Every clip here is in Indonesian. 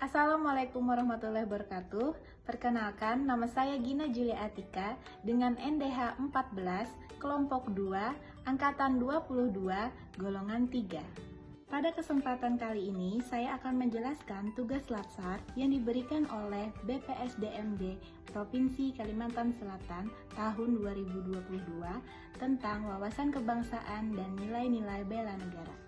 Assalamualaikum warahmatullahi wabarakatuh. Perkenalkan, nama saya Gina Julia Atika dengan NDH 14, kelompok 2, angkatan 22, golongan 3. Pada kesempatan kali ini, saya akan menjelaskan tugas Latsar yang diberikan oleh BPSDMD Provinsi Kalimantan Selatan tahun 2022 tentang wawasan kebangsaan dan nilai-nilai bela negara.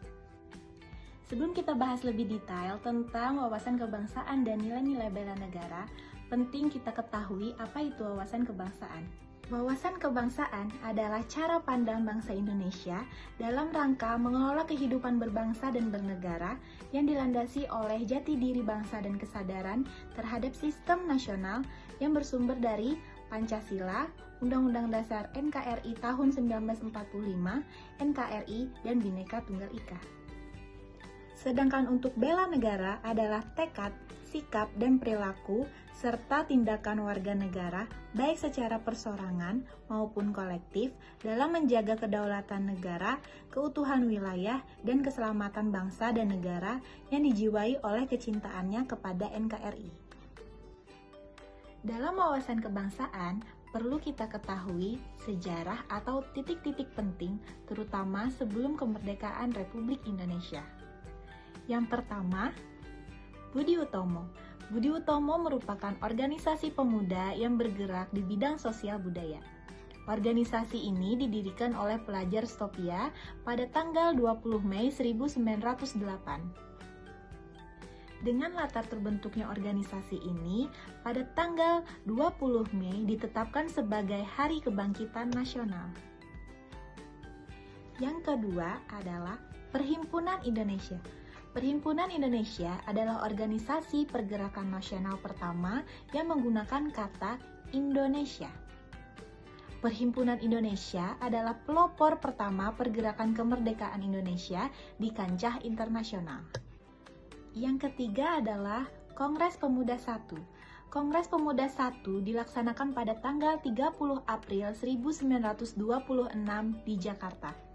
Sebelum kita bahas lebih detail tentang wawasan kebangsaan dan nilai-nilai bela negara, penting kita ketahui apa itu wawasan kebangsaan. Wawasan kebangsaan adalah cara pandang bangsa Indonesia dalam rangka mengelola kehidupan berbangsa dan bernegara yang dilandasi oleh jati diri bangsa dan kesadaran terhadap sistem nasional yang bersumber dari Pancasila, Undang-Undang Dasar NKRI tahun 1945, NKRI, dan Bhinneka Tunggal Ika. Sedangkan untuk bela negara adalah tekad, sikap, dan perilaku, serta tindakan warga negara, baik secara perseorangan maupun kolektif, dalam menjaga kedaulatan negara, keutuhan wilayah, dan keselamatan bangsa dan negara yang dijiwai oleh kecintaannya kepada NKRI. Dalam wawasan kebangsaan, perlu kita ketahui sejarah atau titik-titik penting, terutama sebelum kemerdekaan Republik Indonesia. Yang pertama, Budi Utomo. Budi Utomo merupakan organisasi pemuda yang bergerak di bidang sosial budaya. Organisasi ini didirikan oleh pelajar Stopia pada tanggal 20 Mei 1908. Dengan latar terbentuknya organisasi ini, pada tanggal 20 Mei ditetapkan sebagai Hari Kebangkitan Nasional. Yang kedua adalah Perhimpunan Indonesia. Perhimpunan Indonesia adalah organisasi pergerakan nasional pertama yang menggunakan kata Indonesia. Perhimpunan Indonesia adalah pelopor pertama pergerakan kemerdekaan Indonesia di kancah internasional. Yang ketiga adalah Kongres Pemuda I. Kongres Pemuda I dilaksanakan pada tanggal 30 April 1926 di Jakarta.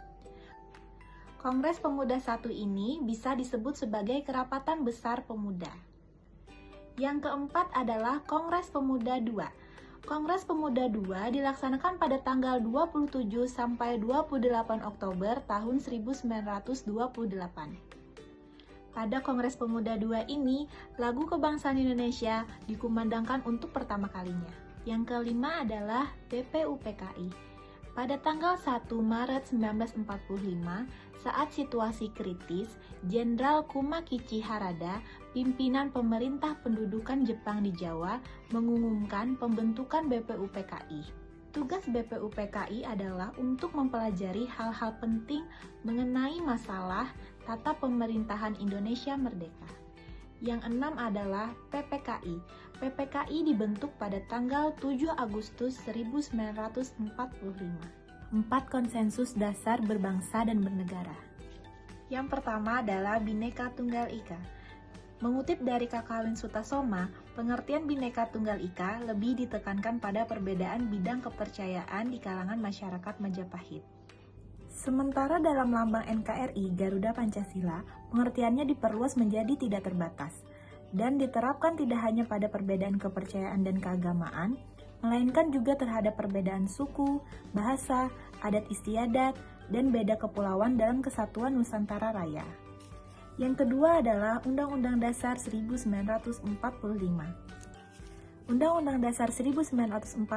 Kongres Pemuda I ini bisa disebut sebagai Kerapatan Besar Pemuda. Yang keempat adalah Kongres Pemuda II. Kongres Pemuda II dilaksanakan pada tanggal 27 sampai 28 Oktober tahun 1928. Pada Kongres Pemuda II ini, lagu kebangsaan Indonesia dikumandangkan untuk pertama kalinya. Yang kelima adalah BPUPKI. Pada tanggal 1 Maret 1945, saat situasi kritis, Jenderal Kumakichi Harada, pimpinan pemerintah pendudukan Jepang di Jawa, mengumumkan pembentukan BPUPKI. Tugas BPUPKI adalah untuk mempelajari hal-hal penting mengenai masalah tata pemerintahan Indonesia merdeka. Yang enam adalah PPKI. PPKI dibentuk pada tanggal 7 Agustus 1945. 4 konsensus dasar berbangsa dan bernegara. Yang pertama adalah Bhinneka Tunggal Ika. Mengutip dari Kakawin Sutasoma, pengertian Bhinneka Tunggal Ika lebih ditekankan pada perbedaan bidang kepercayaan di kalangan masyarakat Majapahit. Sementara dalam lambang NKRI Garuda Pancasila, pengertiannya diperluas menjadi tidak terbatas dan diterapkan tidak hanya pada perbedaan kepercayaan dan keagamaan, melainkan juga terhadap perbedaan suku, bahasa, adat istiadat, dan beda kepulauan dalam kesatuan Nusantara Raya. Yang kedua adalah Undang-Undang Dasar 1945. Undang-Undang Dasar 1945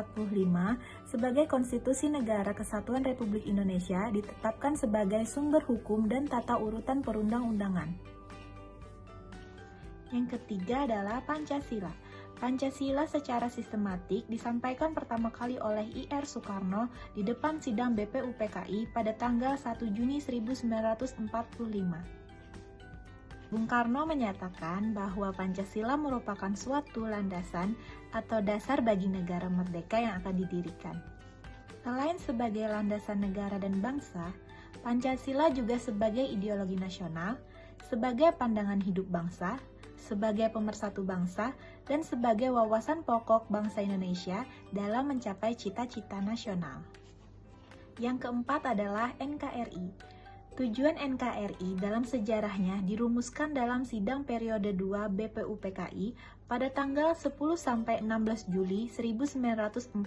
sebagai Konstitusi Negara Kesatuan Republik Indonesia ditetapkan sebagai sumber hukum dan tata urutan perundang-undangan. Yang ketiga adalah Pancasila. Pancasila secara sistematik disampaikan pertama kali oleh I.R. Soekarno di depan sidang BPUPKI pada tanggal 1 Juni 1945. Bung Karno menyatakan bahwa Pancasila merupakan suatu landasan atau dasar bagi negara merdeka yang akan didirikan. Selain sebagai landasan negara dan bangsa, Pancasila juga sebagai ideologi nasional, sebagai pandangan hidup bangsa, sebagai pemersatu bangsa, dan sebagai wawasan pokok bangsa Indonesia dalam mencapai cita-cita nasional. Yang keempat adalah NKRI. Tujuan NKRI dalam sejarahnya dirumuskan dalam sidang periode 2 BPUPKI pada tanggal 10-16 Juli 1945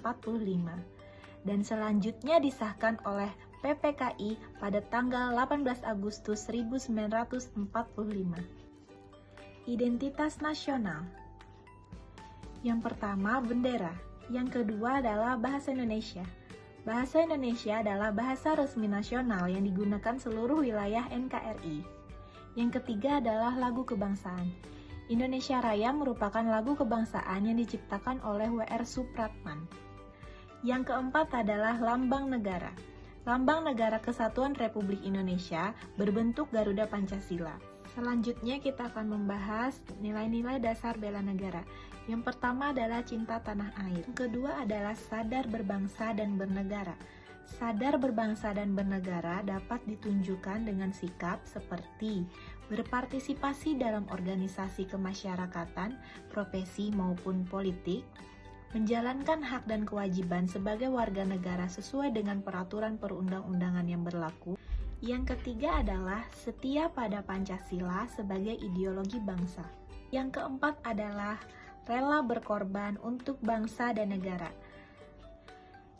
dan selanjutnya disahkan oleh PPKI pada tanggal 18 Agustus 1945. Identitas nasional. Yang pertama, bendera. Yang kedua adalah bahasa Indonesia. Bahasa Indonesia adalah bahasa resmi nasional yang digunakan seluruh wilayah NKRI. Yang ketiga adalah lagu kebangsaan. Indonesia Raya merupakan lagu kebangsaan yang diciptakan oleh W.R. Supratman. Yang keempat adalah lambang negara. Lambang Negara Kesatuan Republik Indonesia berbentuk Garuda Pancasila. Selanjutnya kita akan membahas nilai-nilai dasar bela negara. Yang pertama adalah cinta tanah air. Yang kedua adalah sadar berbangsa dan bernegara. Sadar berbangsa dan bernegara dapat ditunjukkan dengan sikap seperti berpartisipasi dalam organisasi kemasyarakatan, profesi maupun politik, menjalankan hak dan kewajiban sebagai warga negara sesuai dengan peraturan perundang-undangan yang berlaku. Yang ketiga adalah setia pada Pancasila sebagai ideologi bangsa. Yang keempat adalah rela berkorban untuk bangsa dan negara.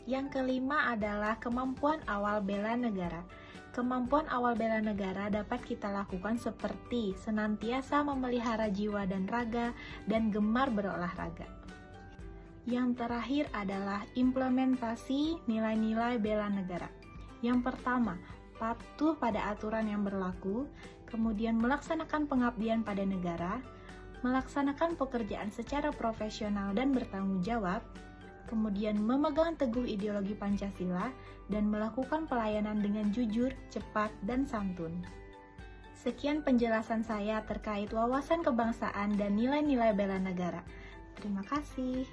Yang kelima adalah kemampuan awal bela negara. Kemampuan awal bela negara dapat kita lakukan seperti senantiasa memelihara jiwa dan raga dan gemar berolahraga. Yang terakhir adalah implementasi nilai-nilai bela negara. Yang pertama, patuh pada aturan yang berlaku, kemudian melaksanakan pengabdian pada negara, melaksanakan pekerjaan secara profesional dan bertanggung jawab, kemudian memegang teguh ideologi Pancasila, dan melakukan pelayanan dengan jujur, cepat, dan santun. Sekian penjelasan saya terkait wawasan kebangsaan dan nilai-nilai bela negara. Terima kasih.